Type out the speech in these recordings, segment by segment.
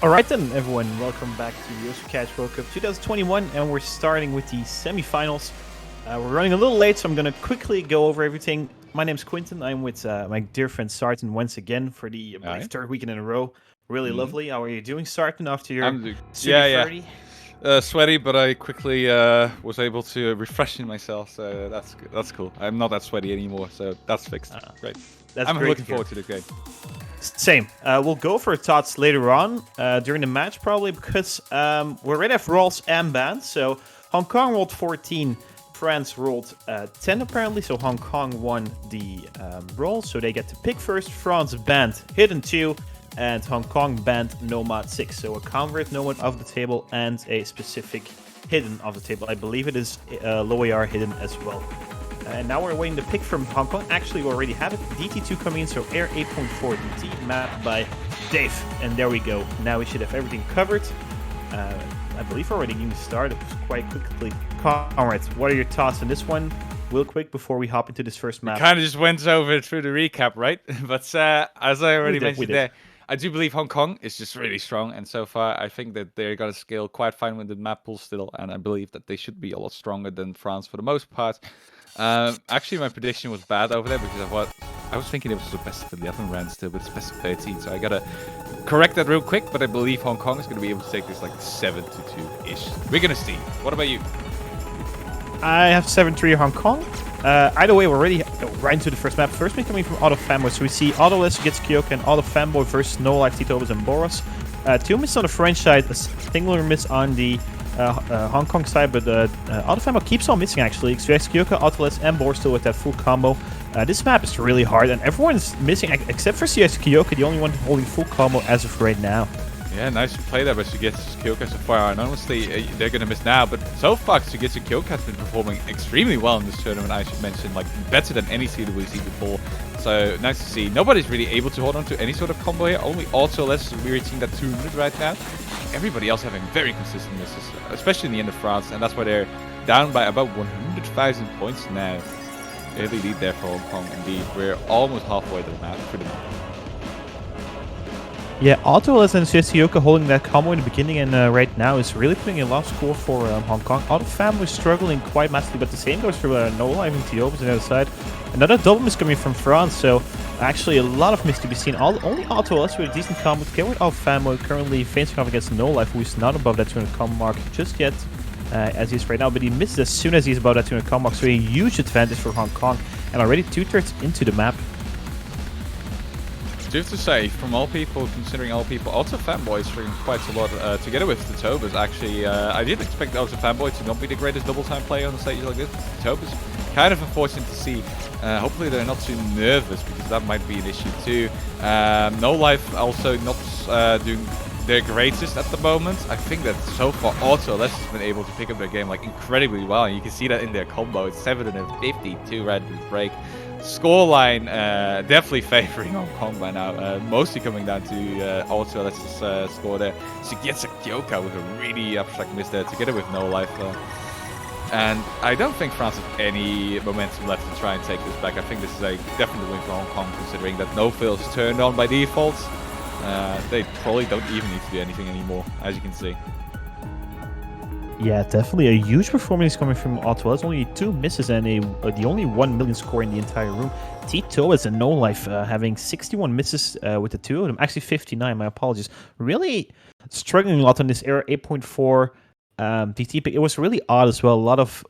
Alright then, everyone, welcome back to the Yosu Catch World Cup 2021, and we're starting with the semifinals. We're running a little late, so I'm going to quickly go over everything. My name's Quinten. I'm with my dear friend Sarton once again for the third weekend in a row. Really lovely. How are you doing, Sarton, after your sweaty 30? Sweaty, but I quickly was able to refresh myself, so that's cool. I'm not that sweaty anymore, so that's fixed. Great. That's I'm great looking forward to the game. Same. We'll go for thoughts later on during the match, probably, because we already have rolls and bans. So Hong Kong rolled 14, France rolled 10 apparently. So Hong Kong won the roll, so they get to pick first. France banned Hidden 2, and Hong Kong banned Nomad 6. So a convert Nomad off the table and a specific Hidden off the table. I believe it is low AR Hidden as well. And now we're waiting to pick from Hong Kong. Actually, we already have it. DT2 coming in, so Air 8.4 DT, mapped by Dave. And there we go. Now we should have everything covered. I believe we're already getting started quite quickly. Alright, what are your thoughts on this one? Real quick before we hop into this first map. We kind of just went over through the recap, right? But as I already mentioned there, I do believe Hong Kong is just really strong. And so far, I think that they're going to scale quite fine with the map pool still. And I believe that they should be a lot stronger than France for the most part. Actually, my prediction was bad over there because I was thinking it was the best of 11 round still, but it's best of 13. So I gotta correct that real quick. But I believe Hong Kong is gonna be able to take this like 7-2-ish. We're gonna see. What about you? I have 7-3 Hong Kong. Either way, we're already right into the first map. First one coming from Auto Fanboy. So we see Autoless gets Kyoka and Auto Fanboy versus No Life, Titobas, and Boros. Two misses on the French side, a singular miss on the Hong Kong side, but Auto Fanboy keeps on missing actually. Kyoka, Autoless, and Boros still with that full combo. This map is really hard, and everyone's missing except for CS Kyoka, the only one holding full combo as of right now. Yeah, nice to play that by Sugetsu Kyoka so far, and honestly, they're gonna miss now, but so far Sugetsu Kyoka has been performing extremely well in this tournament, I should mention, like better than any seed we've seen before. So nice to see. Nobody's really able to hold on to any sort of combo here, only Autoless is reaching that 200 right now. Everybody else having very consistent misses, especially in the end of France, and that's why they're down by about 100,000 points now. Early lead there for Hong Kong, indeed. We're almost halfway to the map. Yeah, Autoless and Kyoka holding that combo in the beginning and right now is really putting a lot of score for Hong Kong. Auto Family is struggling quite massively, but the same goes for No Life and Tobas on the other side. Another double miss coming from France, so actually a lot of miss to be seen. Only Autoless with a decent combo together with Auto Family currently facing off against No Life, who is not above that 200 combo mark just yet, as he is right now, but he misses as soon as he's above that 200 combo mark, so a huge advantage for Hong Kong, and already 2/3 into the map. Just to say, from all people, considering all people, Auto Fanboy is struggling quite a lot together with the Tobas. Actually, I did expect Auto Fanboy to not be the greatest double-time player on the stage like this. The Tobas, kind of unfortunate to see. Hopefully they're not too nervous, because that might be an issue too. No Life also not doing their greatest at the moment. I think that so far Autoless has been able to pick up their game like incredibly well, and you can see that in their combo. It's 752 right at the break. Scoreline definitely favoring Hong Kong by now, mostly coming down to Autoless' score there. Sugetsu Kyoka with a really abstract miss there, together with No Life. And I don't think France has any momentum left to try and take this back. I think this is a definite win for Hong Kong, considering that no fails is turned on by default. They probably don't even need to do anything anymore, as you can see. Yeah, definitely a huge performance coming from Autoless. Only 2 misses and the only 1 million score in the entire room. Tito is a No Life, having 61 misses with the two of them. Actually, 59, my apologies. Really struggling a lot on this Air 8.4 DT pick. It was really odd as well. A lot of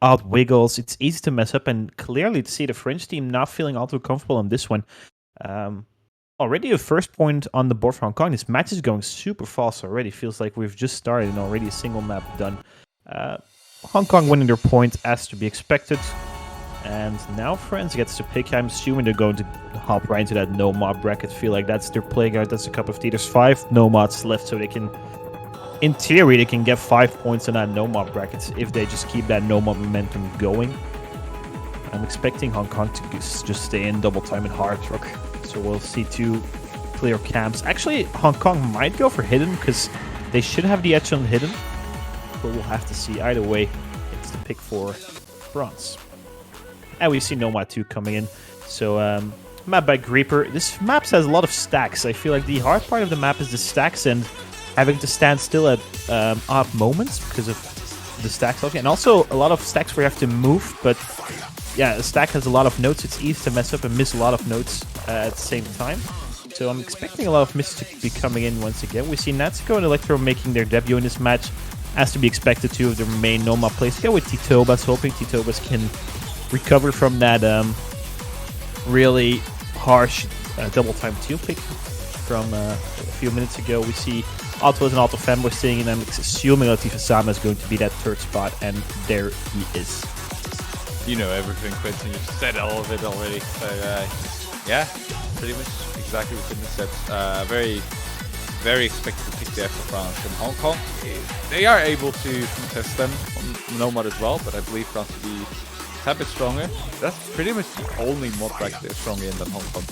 odd wiggles. It's easy to mess up, and clearly to see the French team not feeling all too comfortable on this one. Already a first point on the board for Hong Kong. This match is going super fast already. Feels like we've just started and already a single map done. Hong Kong winning their point as to be expected. And now France gets to pick. I'm assuming they're going to hop right into that no mod bracket. Feel like that's their playground. That's a cup of tea. There's 5 no mods left, so they can, in theory, they can get 5 points on that no mod bracket if they just keep that no mod momentum going. I'm expecting Hong Kong to just stay in double time and hard rock. So we'll see 2 clear camps. Actually, Hong Kong might go for Hidden, because they should have the edge on Hidden. But we'll have to see. Either way, it's the pick for France. And we see Nomad 2 coming in. So map by Creeper. This map has a lot of stacks. I feel like the hard part of the map is the stacks and having to stand still at odd moments because of the stacks. And also a lot of stacks where you have to move, but yeah, a stack has a lot of nodes. It's easy to mess up and miss a lot of nodes at the same time. So I'm expecting a lot of misses to be coming in once again. We see Natsuko and Electro making their debut in this match, as to be expected. Two of their main Nomad players go with Titobas, hoping Titobas can recover from that really harsh double time 2 pick from a few minutes ago. We see Altos and Alto Fanboy staying in, and I'm assuming Latifa Sama is going to be that third spot, and there he is. You know everything, Quentin. You've said all of it already. So, yeah, pretty much exactly within the set. Very expected to pick there for France and Hong Kong. They are able to contest them on Nomad as well, but I believe France to be a bit stronger. That's pretty much the only mod pack they're stronger in than Hong Kong.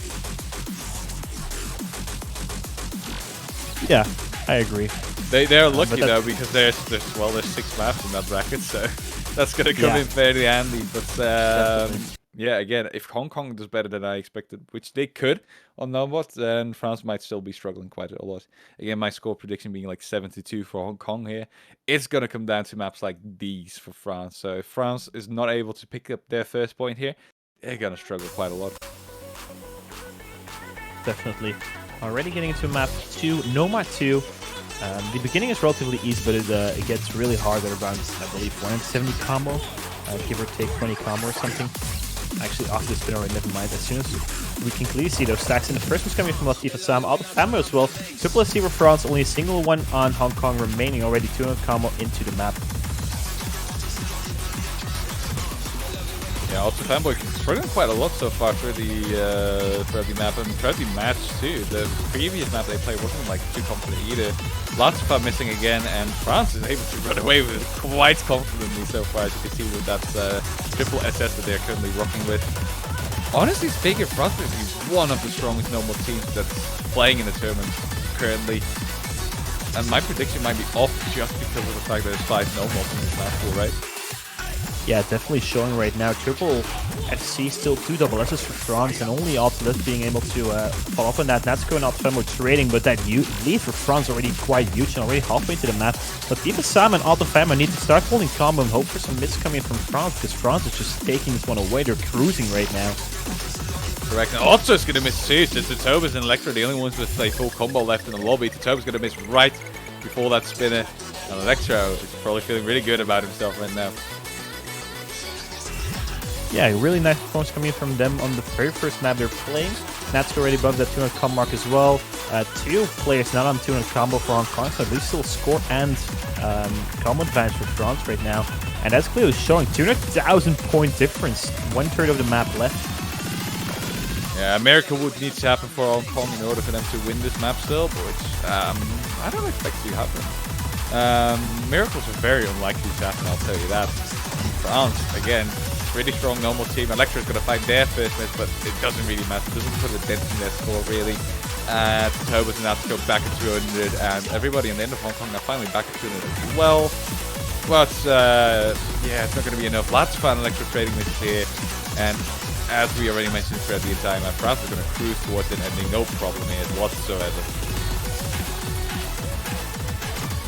Yeah, I agree. They're lucky though, because there's 6 maps in that bracket, so that's gonna come in fairly handy. But yeah, again, if Hong Kong does better than I expected, which they could on Nomad, then France might still be struggling quite a lot. Again, my score prediction being like 72 for Hong Kong here. It's gonna come down to maps like these for France. So if France is not able to pick up their first point here, they're gonna struggle quite a lot. Definitely. Already getting into map 2, Nomad 2. The beginning is relatively easy, but it gets really hard at around, I believe, 170 combo, give or take 20 combo or something. Actually, off the spin already, never mind. As soon as we can clearly see those stacks, and the first one's coming from Latifa Sam, Alto Fambo as well. Triple SC for France, only a single one on Hong Kong remaining, already 200 combo into the map. Yeah, also Fanboy struggling quite a lot so far for the map and throughout the match too. The previous map they played wasn't like too confident either. Lots of fun missing again, and France is able to run away with it quite confidently so far, as you can see with that triple SS that they're currently rocking with. Honestly speaking, France is one of the strongest normal teams that's playing in the tournament currently. And my prediction might be off just because of the fact that there's 5 normals in this map pool, right? Yeah, definitely showing right now. Triple FC still 2 double S's for France, and only Ultimate being able to follow up on that. That's going out Femmo trading, but that lead for France already quite huge and already halfway to the map. But Diva Sam and Alto Femmo need to start holding combo and hope for some miss coming from France, because France is just taking this one away. They're cruising right now. Correct. And Otto's going to miss too, since Titobas and Electro are the only ones with a full combo left in the lobby. Titoba's going to miss right before that spinner. And Electro is probably feeling really good about himself right now. Yeah, really nice performance coming from them on the very first map they're playing. Natsuko already above that 200 combo mark as well. 2 players not on 200 combo for Hong Kong, so at least still score and combo advantage for France right now. And that's clearly showing 200,000 point difference. 1/3 of the map left. Yeah, America would need to happen for Hong Kong in order for them to win this map still, which I don't expect to happen. Miracles are very unlikely to happen, I'll tell you that. France, again, really strong normal team. Electra's going to find their first miss, but it doesn't really matter. It doesn't put a dent in their score, really. Tobas and Natsuko back at 200, and everybody in the end of Hong Kong are finally back at 200 as well. But, yeah, it's not going to be enough. Lots of fun Electro trading this here, and as we already mentioned throughout the entire map, France is going to cruise towards an ending, no problem here whatsoever.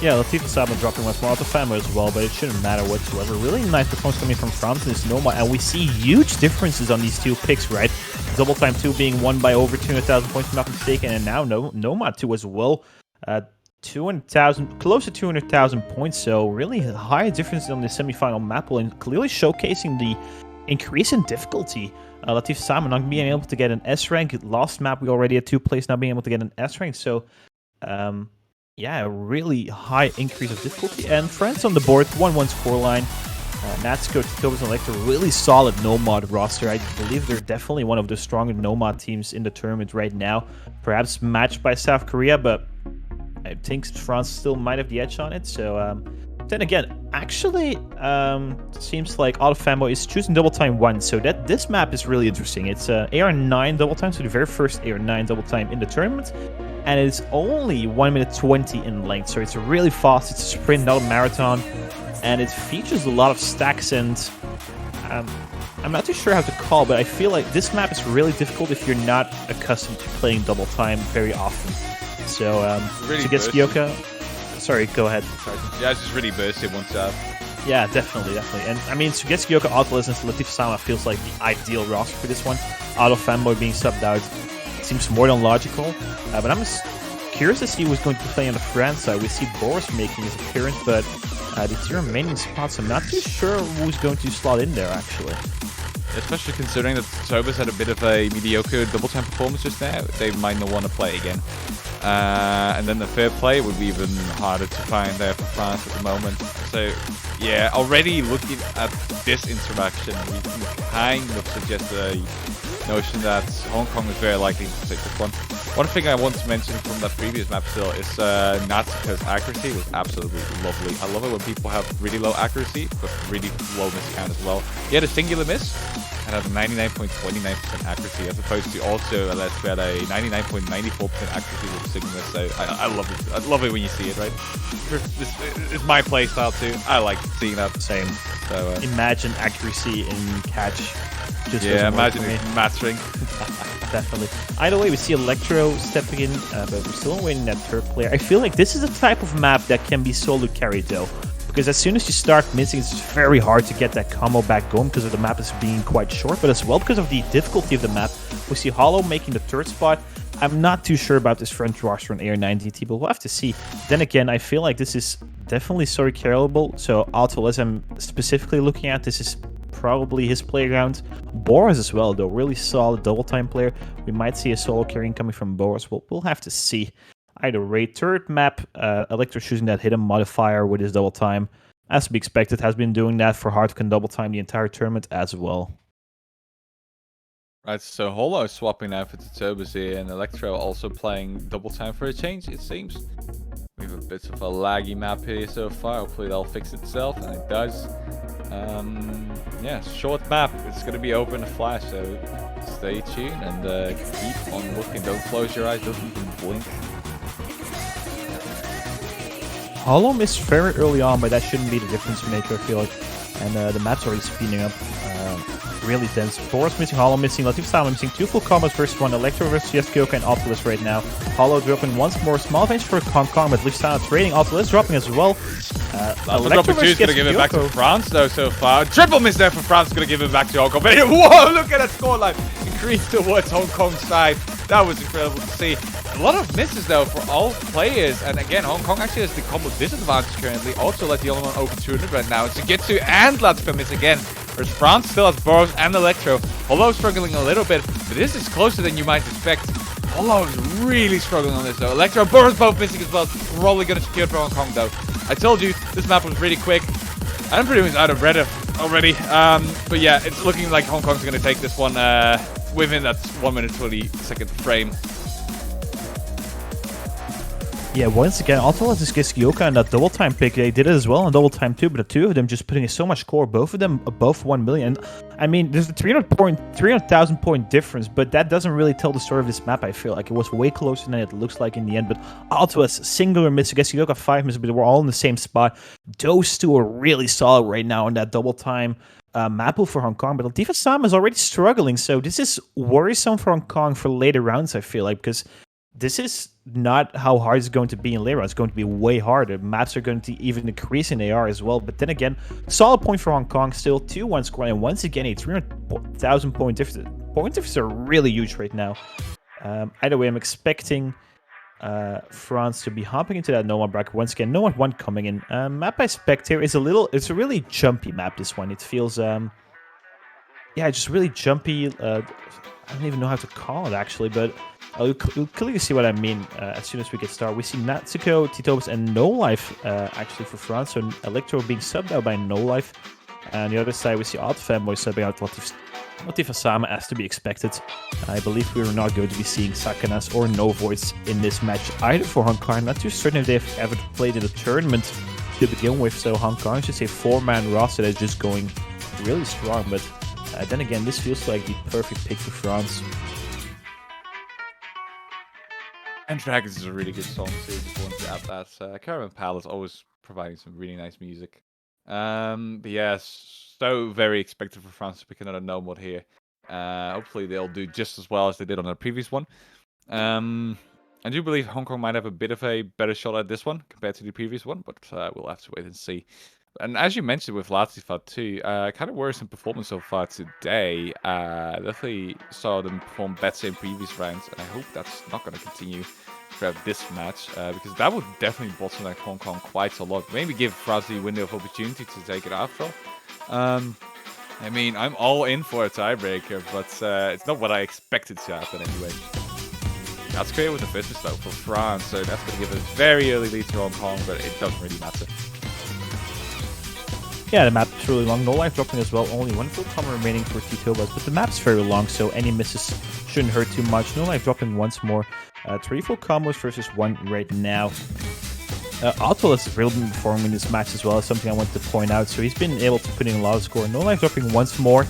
Yeah, Latifa Saba dropping once more out of Family as well, but it shouldn't matter whatsoever. Really nice performance coming from France in this Nomad, and we see huge differences on these 2 picks, right? Double Time 2 being won by over 200,000 points, if I'm not mistaken, and now Nomad 2 as well. 200,000, close to 200,000 points, so really high differences on the semi-final map pool, and clearly showcasing the increase in difficulty. Latifa Saba not being able to get an S rank. Last map we already had 2 players now being able to get an S rank, so yeah, a really high increase of difficulty. And France on the board, 1-1 scoreline. Natsuko, Titobas, and Electro, really solid Nomad roster. I believe they're definitely one of the stronger Nomad teams in the tournament right now. Perhaps matched by South Korea, but I think France still might have the edge on it. So, then again, actually, seems like Auto Fanboy is choosing Double Time 1. So that this map is really interesting. It's AR9 Double Time, so the very first AR9 Double Time in the tournament. And it's only 1 minute 20 in length, so it's really fast. It's a sprint, not a marathon, and it features a lot of stacks. And I'm not too sure how to call, but I feel like this map is really difficult if you're not accustomed to playing double time very often. So, really Sugetsukyoka... Sorry, go ahead. Sorry. Yeah, it's just really bursty once out. Yeah, definitely. And I mean, Sugetsukyoka, Autoless, and Latif Sama feels like the ideal roster for this one. Auto Fanboy being subbed out seems more than logical. But I'm just curious to see who's going to play on the France side. We see Boris making his appearance, but the two remaining spots, I'm not too sure who's going to slot in there, actually. Especially considering that Tobas had a bit of a mediocre double time performance just now, they might not want to play again. And then the third play would be even harder to find there for France at the moment. So, yeah, already looking at this interaction, we can kind of suggest a notion that Hong Kong is very likely to take this one. One thing I want to mention from that previous map still is Natsuko's accuracy was absolutely lovely. I love it when people have really low accuracy, but really low miss count as well. He had a singular miss and had a 99.29% accuracy, as opposed to also Alessio had a 99.94% accuracy with a single miss. So I love it. I love it when you see it, right? This is my playstyle too. I like seeing that. Same. So imagine accuracy in catch. Just yeah, imagine it mattering. Definitely. Either way, we see Electro stepping in, but we're still waiting that third player. I feel like this is a type of map that can be solo carried though, because as soon as you start missing, it's very hard to get that combo back going because of the map is being quite short, but as well because of the difficulty of the map. We see Hollow making the third spot. I'm not too sure about this French roster on AR9DT, but we'll have to see. Then again, I feel like this is definitely solo carryable, so Alto, as I'm specifically looking at, this is probably his playground. Boris as well, though, really solid double time player. We might see a solo carrying coming from Boris. We'll have to see. Either way, third map, Electro choosing that hidden modifier with his double time. As to be expected, has been doing that for Hardcan double time the entire tournament as well. Right, so Holo swapping now for Totobas here, and Electro also playing double time for a change, it seems. We have a bit of a laggy map here so far. Hopefully that'll fix itself, and it does. Yeah, short map. It's going to be over in a flash, so stay tuned and keep on looking. Don't close your eyes, don't even blink. Hollow missed very early on, but that shouldn't be the difference maker, I feel like. And the map's already speeding up. Really dense. Boris missing, Hollow missing, Latif Sama missing. Two full combos versus one. Electro versus Sugetsukyoka and Autolus right now. Hollow dropping once more. Small range for Hong Kong, but Latif Sama trading. Autolus dropping as well. Electro is going to give it back to France, though, so far. Triple miss there for France, going to give it back to Hong Kong. But whoa, look at that scoreline. Increased towards Hong Kong's side. That was incredible to see. A lot of misses, though, for all players. And again, Hong Kong actually has the combo disadvantage currently. Also let the other one over 200 right now. It's Sugetsu and Latsuko miss again. Whereas France still has Boros and Electro. Holo struggling a little bit, but this is closer than you might expect. Holo is really struggling on this, though. Electro and Boros both missing as well. Probably going to secure it for Hong Kong, though. I told you, this map was really quick. I'm pretty much out of red already. But yeah, it's looking like Hong Kong's going to take this one within that 1 minute 20-second frame. Yeah, once again, also let's just get Sugetsukyoka and that double time pick. They did it as well on double time too, but the two of them just putting in so much score, both of them above 1 million. I mean, there's a 300,000 point difference, but that doesn't really tell the story of this map. I feel like it was way closer than it looks like in the end. But Alto has singular miss, Sugetsukyoka 5 misses, but we're all in the same spot. Those two are really solid right now on that double time map for Hong Kong, but Latif Sama is already struggling, so this is worrisome for Hong Kong for later rounds, I feel like, because this is not how hard it's going to be in later rounds. It's going to be way harder. Maps are going to even increase in AR as well. But then again, solid point for Hong Kong. Still 2-1 score. And once again, a 300,000 point difference. Point differences are really huge right now. Either way, I'm expecting France to be hopping into that Nomad bracket. Once again, Nomad 1 coming in. Map I expect here is it's a really jumpy map, this one. It feels, yeah, just really jumpy. I don't even know how to call it, actually, but you'll clearly see what I mean as soon as we get started. We see Natsuko, Titobas, and No Life actually for France. So Electro being subbed out by No Life. And the other side, we see Auto Fanboy subbing out Latif Sama, as to be expected. I believe we are not going to be seeing Sakanas or No Voids in this match either for Hong Kong. I'm not too certain if they've ever played in a tournament to begin with. So Hong Kong is just a 4-man roster that's just going really strong. But then again, this feels like the perfect pick for France. And Dragons is a really good song too. Just wanted to add that. Caravan Palace always providing some really nice music. But yeah, so very expected for France to pick another no mod here. Hopefully they'll do just as well as they did on the previous one. I do believe Hong Kong might have a bit of a better shot at this one compared to the previous one, but we'll have to wait and see. And as you mentioned with Latifat too, kind of worrisome performance so far today. Definitely saw them perform better in previous rounds, and I hope that's not going to continue throughout this match, because that would definitely bottleneck Hong Kong quite a lot. Maybe give France the window of opportunity to take it after all. I mean, I'm all in for a tiebreaker, but it's not what I expected to happen anyway. That's clear with the first though for France, so that's going to give a very early lead to Hong Kong, but it doesn't really matter. Yeah, the map is really long. No life dropping as well. Only one full combo remaining for Titobas, but the map's very long, so any misses shouldn't hurt too much. No life dropping once more. 3 full combos versus 1 right now. Otto has really been performing in this match as well, as something I want to point out. So he's been able to put in a lot of score. No life dropping once more.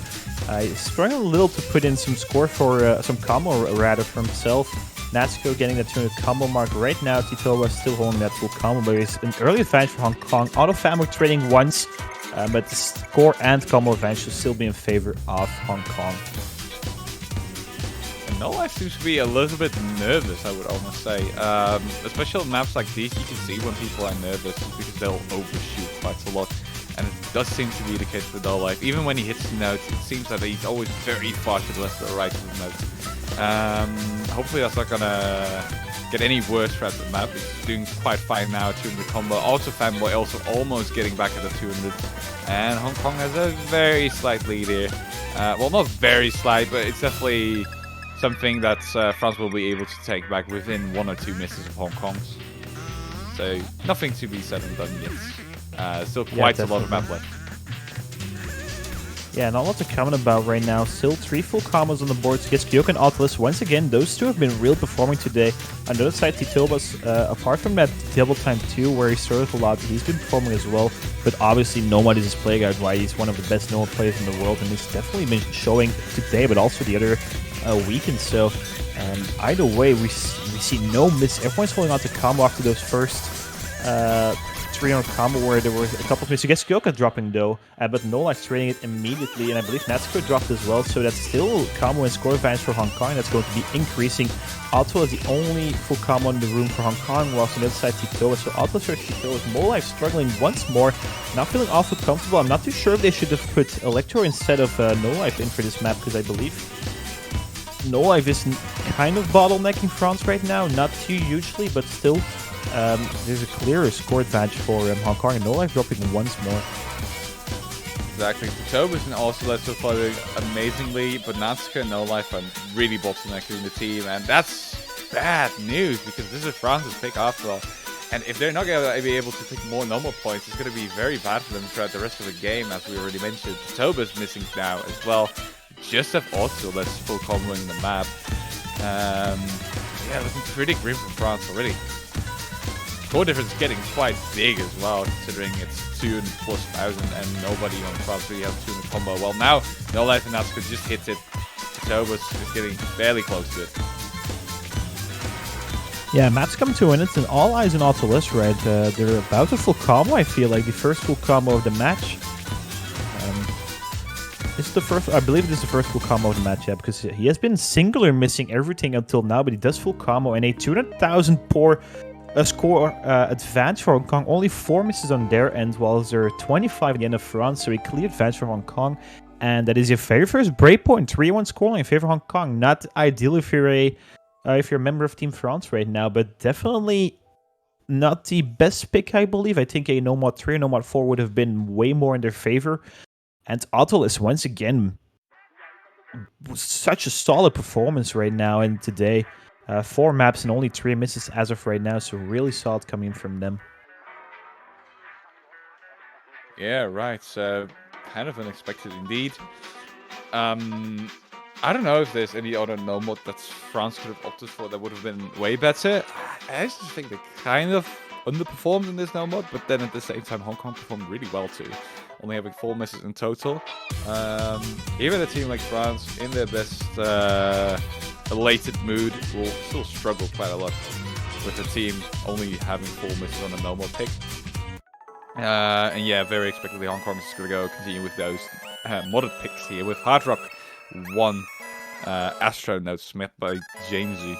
He's struggling a little to put in some score for some combo rather for himself. Natsuko getting that 200 combo mark right now. Titoba still holding that full combo, but it's an early advantage for Hong Kong. Auto Family trading once, but the score and combo advantage should still be in favor of Hong Kong. And No Life seems to be a little bit nervous, I would almost say. Especially on maps like these, you can see when people are nervous because they'll overshoot quite a lot. And it does seem to be the case with No Life. Even when he hits the note, it seems that he's always very far to the left or right of the note. Hopefully that's not gonna get any worse throughout the map. He's doing quite fine now, 200 combo. Also Fanboy also almost getting back at the 200. And Hong Kong has a very slight lead here. Well, not very slight, but it's definitely something that France will be able to take back within 1 or 2 misses of Hong Kong's. So nothing to be said and done yet. Still quite a lot of map left. Yeah, not a lot to comment about right now. Still 3 full combos on the board to get Kyoko and Nautilus. Once again, those two have been real performing today. On the other side, Titobas, apart from that double time 2 where he struggled a lot, he's been performing as well. But obviously, Nomad is his play guard, why he's one of the best Nomad players in the world. And he's definitely been showing today, but also the other weekend. So either way, we see no miss. Everyone's holding on to combo after those first 300 combo where there was a couple of misses. I guess Kyoka dropping though, but No Life trading it immediately, and I believe Natsuko dropped as well, so that's still combo and score advantage for Hong Kong. That's going to be increasing. Alto is the only full combo in the room for Hong Kong, whilst on the other side Titoa. So Alto versus Titoa. No Life struggling once more, not feeling awful comfortable. I'm not too sure if they should have put Electro instead of No Life in for this map, because I believe No Life is kind of bottlenecking France right now, not too hugely, but still. There's a clearer score advantage for Hong Kong, and No Life dropping once more. Exactly. Tobas and also Let's Go doing amazingly, but Natsuka and No Life are really bottlenecking the team, and that's bad news because this is France's pick after all. And if they're not going to be able to pick more normal points, it's going to be very bad for them throughout the rest of the game, as we already mentioned. Tobas missing now as well. Just have Otto that's full comboing the map. Yeah, looking pretty grim for France already. Score difference getting quite big as well, considering it's 200 plus 1,000 and nobody on France really has 200 combo. Well, now No Life and Natsuko just hit it. Tobas is getting barely close to it. Yeah, map's coming to an end, and all eyes on Nautilus, right? They're about to full combo, I feel like. The first full combo of the match. This is the first, I believe this is the first full combo of the match, yeah, because he has been singular missing everything until now, but he does full combo, and a 200,000 poor score advantage for Hong Kong. Only 4 misses on their end, while there are 25 at the end of France, so a clear advantage for Hong Kong. And that is your very first breakpoint, 3-1 scoreline in favor of Hong Kong. Not ideal if you're a member of Team France right now, but definitely not the best pick, I believe. I think a Nomad 3 or Nomad 4 would have been way more in their favor. And Otto is once again such a solid performance right now and today. 4 maps and only 3 misses as of right now, so really solid coming in from them. Yeah, right. Kind of unexpected indeed. I don't know if there's any other no mod that France could have opted for that would have been way better. I just think they kind of underperformed in this no mod, but then at the same time, Hong Kong performed really well too, only having 4 misses in total. Even a team like France, in their best elated mood, will still struggle quite a lot with the team only having 4 misses on a no mod pick. And yeah, very expectedly, Hong Kong is going to continue with those modded picks here with Hard Rock 1 Astronaut Smith by Jamesy.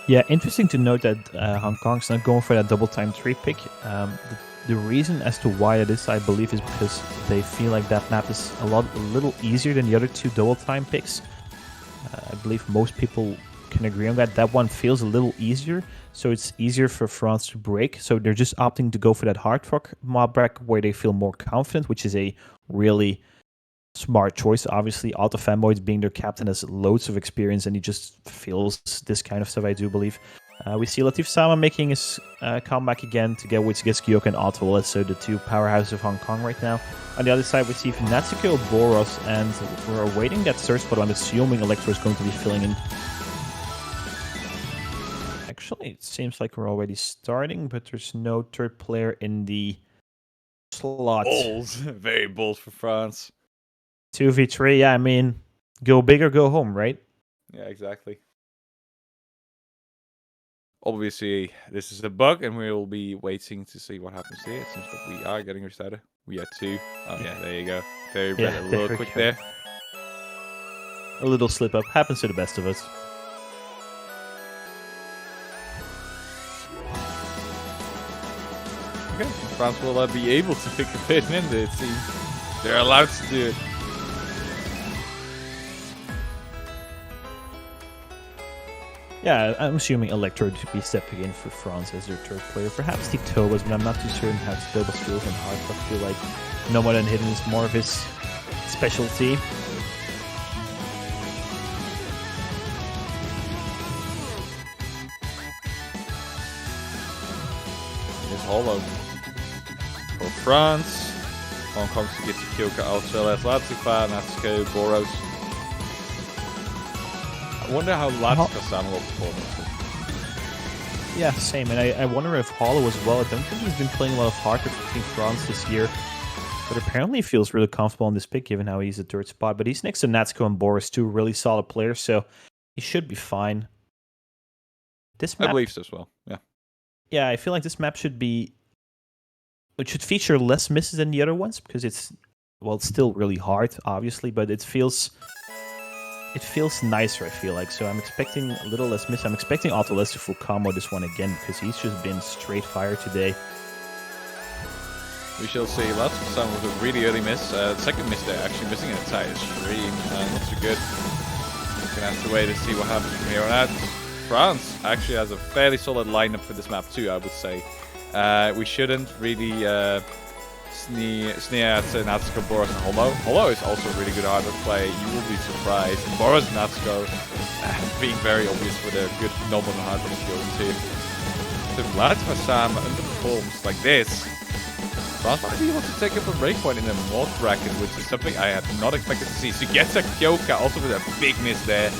Yeah, interesting to note that Hong Kong's not going for that double time 3 pick. The reason as to why it is, I believe, is because they feel like that map is a little easier than the other 2 double time picks. I believe most people can agree on that. That one feels a little easier, so it's easier for France to break. So they're just opting to go for that Hard Rock mob break where they feel more confident, which is a really smart choice. Obviously, Alto Fanboys being their captain has loads of experience and he just feels this kind of stuff, I do believe. We see Latif Sama making his comeback again to get with Geskioka and Otto, so the 2 powerhouses of Hong Kong right now. On the other side, we see Natsuko, Boros, and we're awaiting that third spot. I'm assuming Electro is going to be filling in. Actually, it seems like we're already starting, but there's no third player in the slot. Bold. Very bold for France. 2v3, yeah, I mean, go big or go home, right? Yeah, exactly. Obviously, this is a bug, and we'll be waiting to see what happens here. It seems like we are getting restarted. We had 2. Oh, yeah, there you go. Very a little quick there. A little slip up. Happens to the best of us. Okay, France will be able to pick a pin in there, it seems. They're allowed to do it. Yeah, I'm assuming Electro to be stepping in for France as their third player. Perhaps Titobas, but I'm not too certain how Titobas feels and Hard Rock. I feel like no more than hidden is more of his specialty. Here's Holo. For France. Hong Kong to get to Kyoka Alceles, Latifah, Natsuko, Boros. I wonder how Latifah Sama will perform. Yeah, same. And I wonder if Hollow as well. I don't think he's been playing a lot of hardcore between France this year. But apparently he feels really comfortable on this pick given how he's at third spot. But he's next to Natsuko and Boris, 2 really solid players, so he should be fine. This map, I believe so as well, yeah. Yeah, I feel like this map should be... It should feature less misses than the other ones because it's... Well, it's still really hard, obviously, but it feels nicer, I feel like. So I'm expecting a little less miss. I'm expecting Autoles to full combo this one again because he's just been straight fire today. We shall see. Lots of some with a really early miss. Second miss there, actually missing an entire stream. Not so good. Gonna have to wait and see what happens from here on out. France actually has a fairly solid lineup for this map too, I would say. We shouldn't really sneer at Natsuko, Boros, and Holo. Holo is also a really good hardware play. You will be surprised. And Boros and Natsuko being very obvious with their good normal and hardware skills too. If Latifah Sam underperforms like this, France might be able to take up a breakpoint in the mod bracket, which is something I had not expected to see. Sugeta Kyoka also with a big miss there.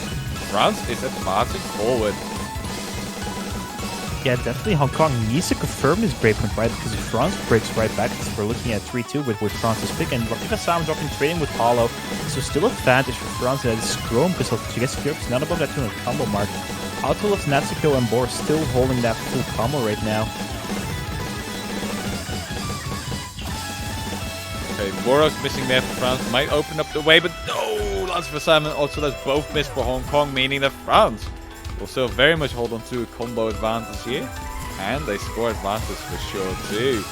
France is advancing forward. Yeah, definitely Hong Kong needs to confirm this breakpoint, right? Because if France breaks right back, we're looking at 3-2 with France's pick. And Latifah Sam dropping trading with Hollow. So still advantage for France that is grown because Sugeta Kyoka is not above that 200 combo mark. Autolus, Natsuko, and Boris still holding that full combo right now. Okay, Boros missing there for France might open up the way, but no! Latifah Sam and Autolus both missed for Hong Kong, meaning that France will still very much hold on to a combo advantage here. And they score advantage for sure too.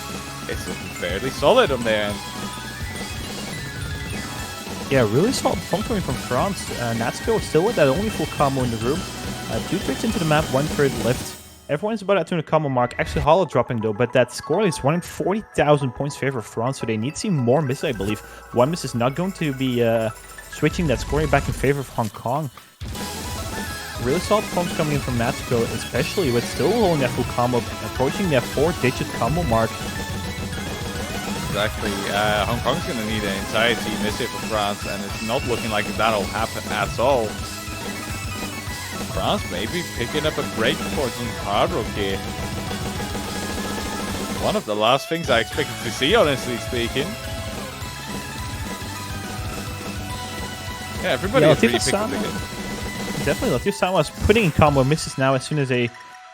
It's looking fairly solid on their end. Yeah, really solid perform coming from France. Natsuko still with that only full combo in the room. 2 tricks into the map, 1/3 left. Everyone's about at 200 combo mark. Actually, Hollow dropping though, but that score is 140,000 points favor France, so they need to see more misses, I believe. One miss is not going to be switching that scoring back in favor of Hong Kong. Really solid performance coming in from Natsuko, especially with still holding that full combo, approaching that 4-digit combo mark. Exactly. Hong Kong's going to need an entire team miss here for France, and it's not looking like that'll happen at all. France maybe picking up a break point on Hard Rock here. One of the last things I expected to see, honestly speaking. Yeah, everybody is really picking up the game. Definitely, Latif Sama is putting in combo misses now as soon as they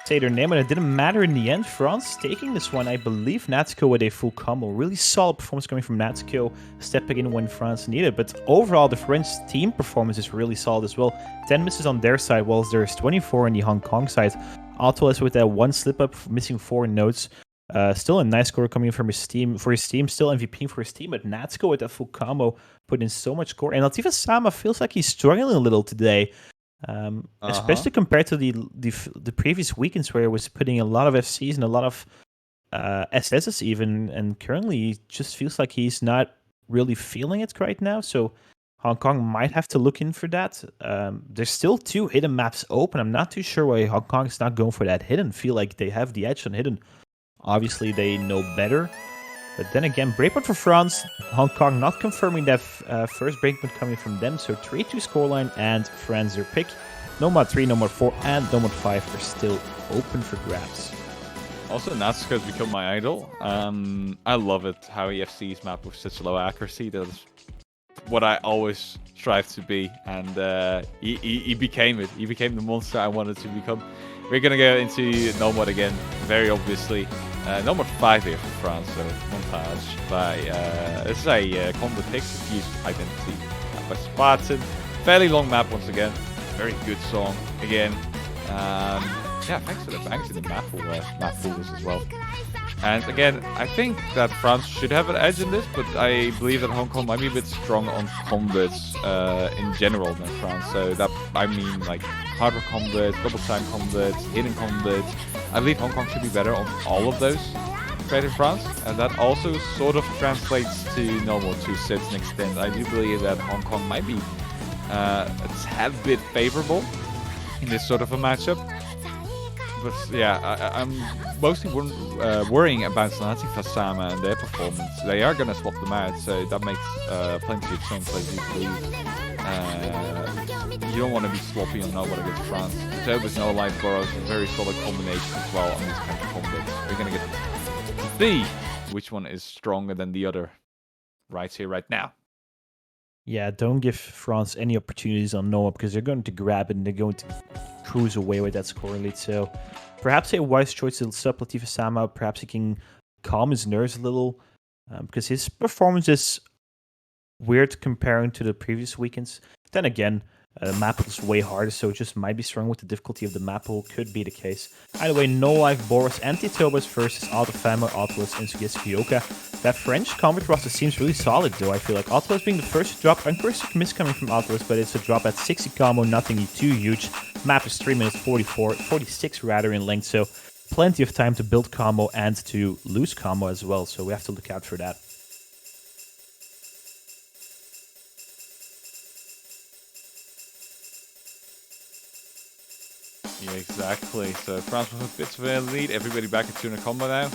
say their name, and it didn't matter in the end. France taking this one, I believe. Natsuko with a full combo. Really solid performance coming from Natsuko, stepping in when France needed. But overall, the French team performance is really solid as well. 10 misses on their side, whilst there's 24 on the Hong Kong side. Altois with that one slip up, missing 4 notes. Still a nice score coming from his team. For his team, still MVP for his team. But Natsuko with that full combo put in so much score. And Latifa Sama feels like he's struggling a little today. Especially compared to the previous weekends where he was putting a lot of FCs and a lot of SSs even, and currently he just feels like he's not really feeling it right now. So Hong Kong might have to look in for that. There's still 2 hidden maps open. I'm not too sure why Hong Kong is not going for that hidden. Feel like they have the edge on hidden. Obviously they know better. But then again, breakpoint for France. Hong Kong not confirming that first breakpoint coming from them. So 3-2 scoreline, and France their pick. Nomad 3, Nomad 4, and Nomad 5 are still open for grabs. Also, Natsuko has become my idol. I love it how he FCs map with such low accuracy. That's what I always strive to be, and he became it. He became the monster I wanted to become. We're gonna go into Nomad again, very obviously. Number 5 here for France, so montage by, this is a combo pick with use identity by Spartan. Fairly long map once again, very good song again. Yeah, thanks for the banks in the map pools as well. And again, I think that France should have an edge in this, but I believe that Hong Kong might be a bit strong on combats in general than France. So that, I mean, like hardware combats, double time combats, hidden combats. I believe Hong Kong should be better on all of those compared to France, and that also sort of translates to normal to a certain extent. I do believe that Hong Kong might be a tad bit favorable in this sort of a matchup. But yeah, I'm mostly worrying about Latifa Sama and their performance. They are going to swap them out, so that makes plenty of sense, I do believe. You don't want to be sloppy on nobody against France. Tobas, no life borrows, a very solid combination as well on these kind of combos. We're going to get to see which one is stronger than the other right here, right now. Yeah, don't give France any opportunities on Noah, because they're going to grab it and they're going to cruise away with that score lead. So perhaps a wise choice to sub Latifa Sama. Perhaps he can calm his nerves a little, because his performance is weird comparing to the previous weekends. Then again, map pool is way harder, so it just might be strong with the difficulty of the map pool. Could be the case. Either way, No Life Boros and Titobas versus Autofamo, Autolus, and Sugeskioka. That French combat roster seems really solid, though. I feel like Autolus being the first to drop. Uncharacteristic miss coming from Autolus, but it's a drop at 60 combo, nothing too huge. Map is 3 minutes 46 rather in length, so plenty of time to build combo and to lose combo as well, so we have to look out for that. Yeah, exactly. So France with a bit of a lead. Everybody back at 2 combo now.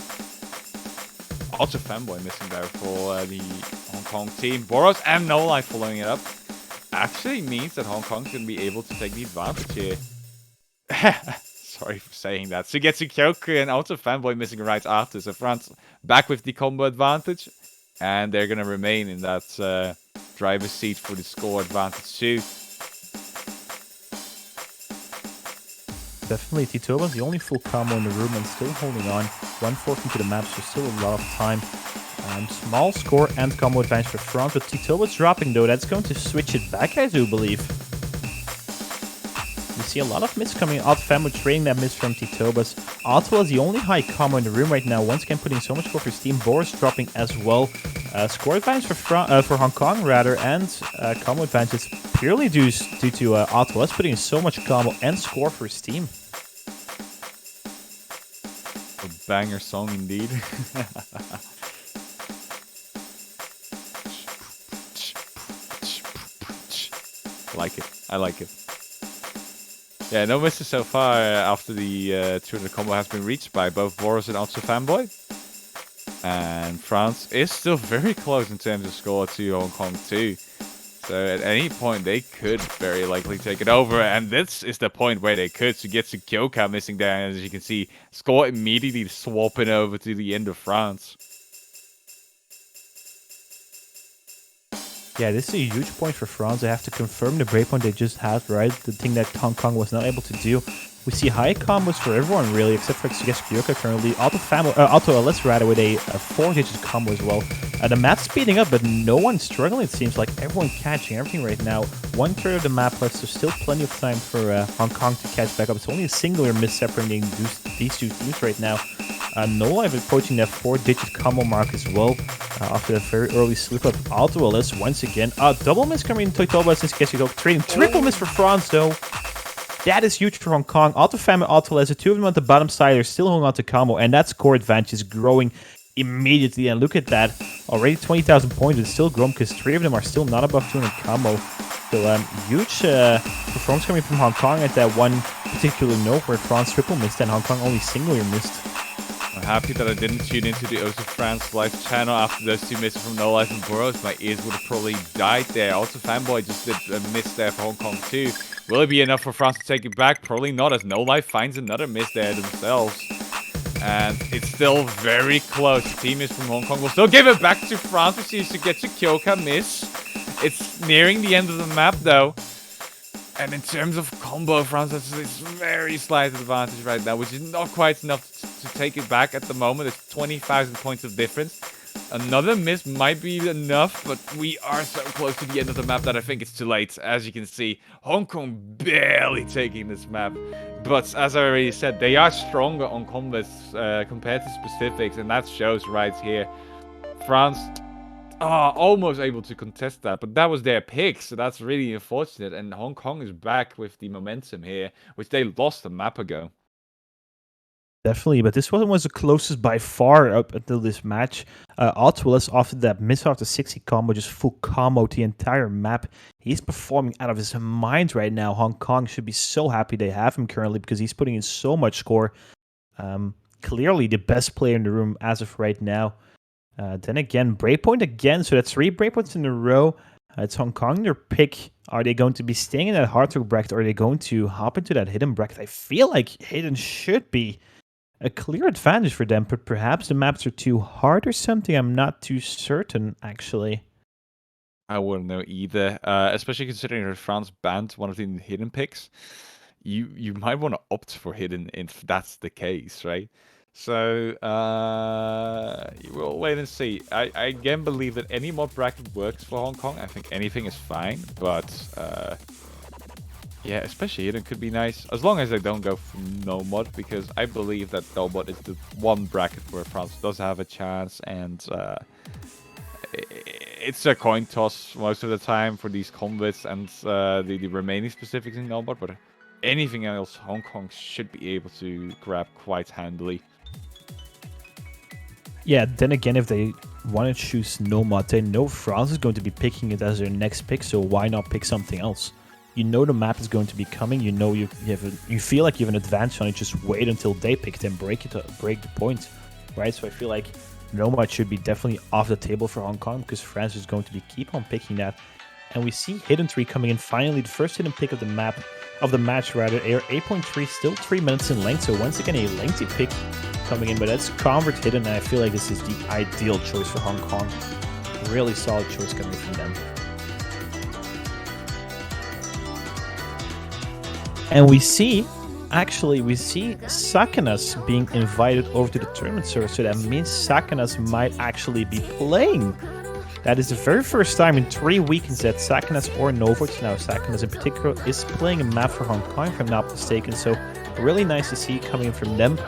Also Fanboy missing there for the Hong Kong team. Boros and No Life following it up. Actually means that Hong Kong's going to be able to take the advantage here. Sorry for saying that. Sugetsu Kyoku and also Fanboy missing right after. So France back with the combo advantage. And they're going to remain in that driver's seat for the score advantage too. Definitely, Titoba's the only full combo in the room and still holding on. 1/4 into the map, so still a lot of time. Small score and combo advantage for France, but Titoba's dropping though. That's going to switch it back, I do believe. We see a lot of miss coming out. Famu trading that miss from Titoba's. Ottawa is the only high combo in the room right now. Once again, putting so much score for his team. Boris dropping as well. Score advantage for Hong Kong rather, and combo advantage is purely due to Ottawa's putting in so much combo and score for his team. A banger song indeed. I like it. Yeah, no misses so far after the 200 combo has been reached by both Boris and also Fanboy. And France is still very close in terms of score to Hong Kong too. So at any point they could very likely take it over, and this is the point where they could. So get Kyoka missing there, and as you can see, score immediately swapping over to the end of France. Yeah, this is a huge point for France. They have to confirm the breakpoint they just had, right? The thing that Hong Kong was not able to do. We see high combos for everyone, really, except for Kyoka currently. Auto LS rather, with a 4-digit combo as well. The map's speeding up, but no one's struggling, it seems like. Everyone catching everything right now. 1/3 of the map left, so still plenty of time for Hong Kong to catch back up. It's only a singular miss separating these two teams right now. No Life approaching that 4-digit combo mark as well. After that very early slip-up. Auto LS once again. Double miss coming in Toitoba since Kyoka trading. Triple miss for France, though. That is huge for Hong Kong. Auto Fam and Auto Les, the two of them on the bottom side, are still holding on to combo, and that score advantage is growing immediately. And look at that. Already 20,000 points, it's still growing because 3 of them are still not above 200 combo. So huge performance coming from Hong Kong at that one particular note where France triple missed and Hong Kong only singular missed. I'm happy that I didn't tune into the Also France live channel after those 2 misses from No Life and Burrows. My ears would have probably died there. Also, Fanboy just did a miss there for Hong Kong too. Will it be enough for France to take it back? Probably not, as No Life finds another miss there themselves. And it's still very close. Team miss from Hong Kong will still give it back to France. We see Sugetsu Kyoka miss. It's nearing the end of the map though. And in terms of combo, France has this very slight advantage right now, which is not quite enough to take it back at the moment. It's 20,000 points of difference. Another miss might be enough, but we are so close to the end of the map that I think it's too late. As you can see, Hong Kong barely taking this map. But as I already said, they are stronger on combos compared to specifics, and that shows right here. France almost able to contest that, but that was their pick, so that's really unfortunate. And Hong Kong is back with the momentum here, which they lost a map ago. Definitely, but this one was the closest by far up until this match. Altwillis, after that miss off the 60 combo, just full combo the entire map. He's performing out of his mind right now. Hong Kong should be so happy they have him currently because he's putting in so much score. Clearly the best player in the room as of right now. Then again, breakpoint again. So that's 3 breakpoints in a row. It's Hong Kong, their pick. Are they going to be staying in that hard to bracket, or are they going to hop into that hidden bracket? I feel like hidden should be a clear advantage for them, but perhaps the maps are too hard or something. I'm not too certain, actually. I wouldn't know either, especially considering that France banned one of the hidden picks. You might want to opt for hidden if that's the case, right? So we'll wait and see. I again believe that any mod bracket works for Hong Kong. I think anything is fine, but yeah, especially hidden could be nice as long as they don't go for no mod, because I believe that no mod is the one bracket where France does have a chance, and it's a coin toss most of the time for these combats and the remaining specifics in no mod, but anything else Hong Kong should be able to grab quite handily. Yeah, then again, if they want to choose no mod, they know France is going to be picking it as their next pick, so why not pick something else? You know the map is going to be coming. You know you feel like you have an advantage on it. Just wait until they pick it and break the point, right? So I feel like no mod should be definitely off the table for Hong Kong because France is going to be keep on picking that. And we see Hidden 3 coming in finally, the first hidden pick of the match rather. 8.3, still 3 minutes in length, so once again a lengthy pick coming in, but that's Convert Hidden, and I feel like this is the ideal choice for Hong Kong. Really solid choice coming from them. And we see Sakanas being invited over to the tournament server, so that means Sakanas might actually be playing. That is the very first time in 3 weekends that Sakanas or Novoch, now Sakanas in particular, is playing a map for Hong Kong, if I'm not mistaken, so really nice to see coming in from them.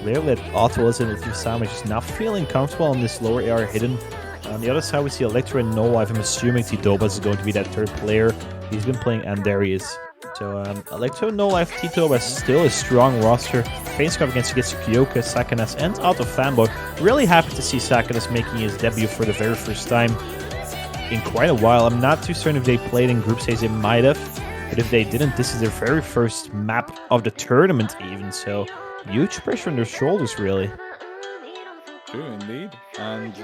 Clearly that Otto and Sama is just not feeling comfortable on this lower area hidden. On the other side, we see Electro and No Life. I'm assuming T-Dobas is going to be that third player. He's been playing, and there he is. So Electro, No Life, T-Dobas still a strong roster. Facing up against Kyoka, Sakanas, and Auto Fanboy. Really happy to see Sakanas making his debut for the very first time in quite a while. I'm not too certain if they played in group stage, they might have. But if they didn't, this is their very first map of the tournament even. So huge pressure on their shoulders, really. True, indeed. And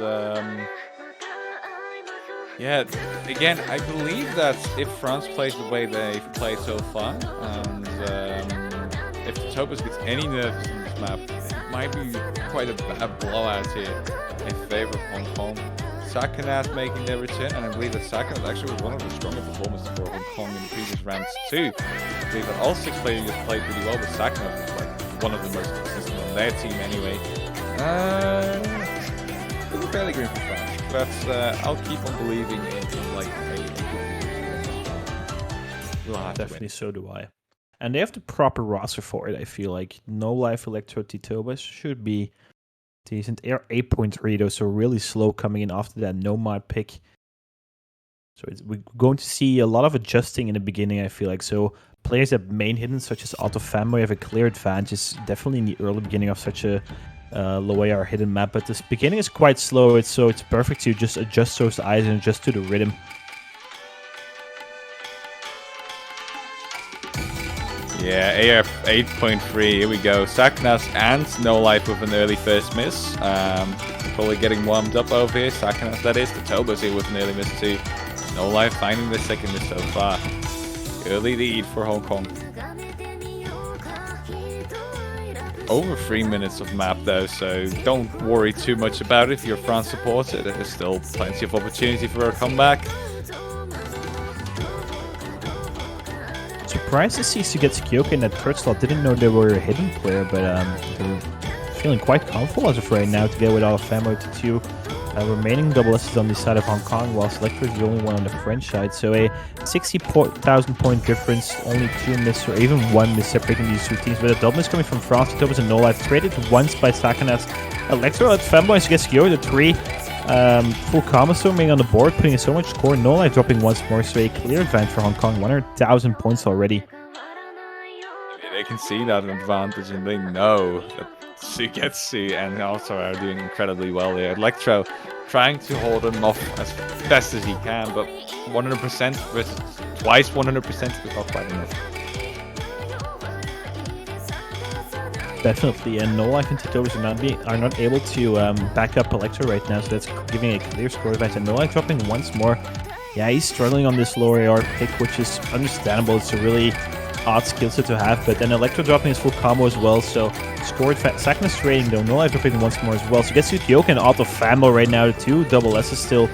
yeah, again, I believe that if France plays the way they've played so far, and if the Topaz gets any nervous in this map, it might be quite a bad blowout here in favor of Hong Kong. Sakanas making their return, and I believe that Sakanas actually was one of the stronger performances for Hong Kong in the previous rounds too. I believe that all 6 players played pretty well, but Sakanas was like one of the most consistent on their team anyway. It's fairly green for France, but I'll keep on believing in like a good position. We'll have Definitely, so do I. And they have the proper roster for it, I feel like. No Life, Electro, Titobas should be decent. 8.3 though, so really slow coming in after that Nomad pick. So we're going to see a lot of adjusting in the beginning, I feel like. So players that main hidden, such as Auto Fanboy, have a clear advantage, definitely in the early beginning of such a low AR hidden map. But this beginning is quite slow, so it's perfect to just adjust those eyes and adjust to the rhythm. Yeah, AR 8.3, here we go. Sakanas and No Life with an early first miss. Probably getting warmed up over here. Sakanas, that is. The Tobas here with an early miss too. No Life finding the second miss so far. Early lead for Hong Kong. Over 3 minutes of map though, so don't worry too much about it if you're a France supporter. There's still plenty of opportunity for a comeback. Surprised to see Sugetsu Kyoka in that third slot. Didn't know they were a hidden player, but they're feeling quite comfortable as of right now to get with all of Family to 2. Remaining double S's on the side of Hong Kong, while Selector is the only one on the French side. So a 60,000 point difference, only 2 misses or even 1 miss separating these two teams. But a double miss coming from France, Tobas and No Life, traded once by Sakanas. Electro at Fanboy and Sugetsu Kyoka, the 3. Full Kama still being on the board, putting in so much score. No Life dropping once more, so a clear advantage for Hong Kong. 100,000 points already. They can see that advantage and they know that Sugetsu and also are doing incredibly well here. Electro trying to hold him off as best as he can, but 100% versus twice 100% is not quite enough. Definitely, and No Life and Titobas are not able to back up Electro right now, so that's giving a clear score advantage. And No Life dropping once more. Yeah, he's struggling on this lower AR pick, which is understandable. It's a really odd skill set to have, but then Electro dropping his full combo as well, so scored Sakanas trading though. No Life dropping once more as well, so gets Kyoka and Auto Fanboy right now. The 2 double S is still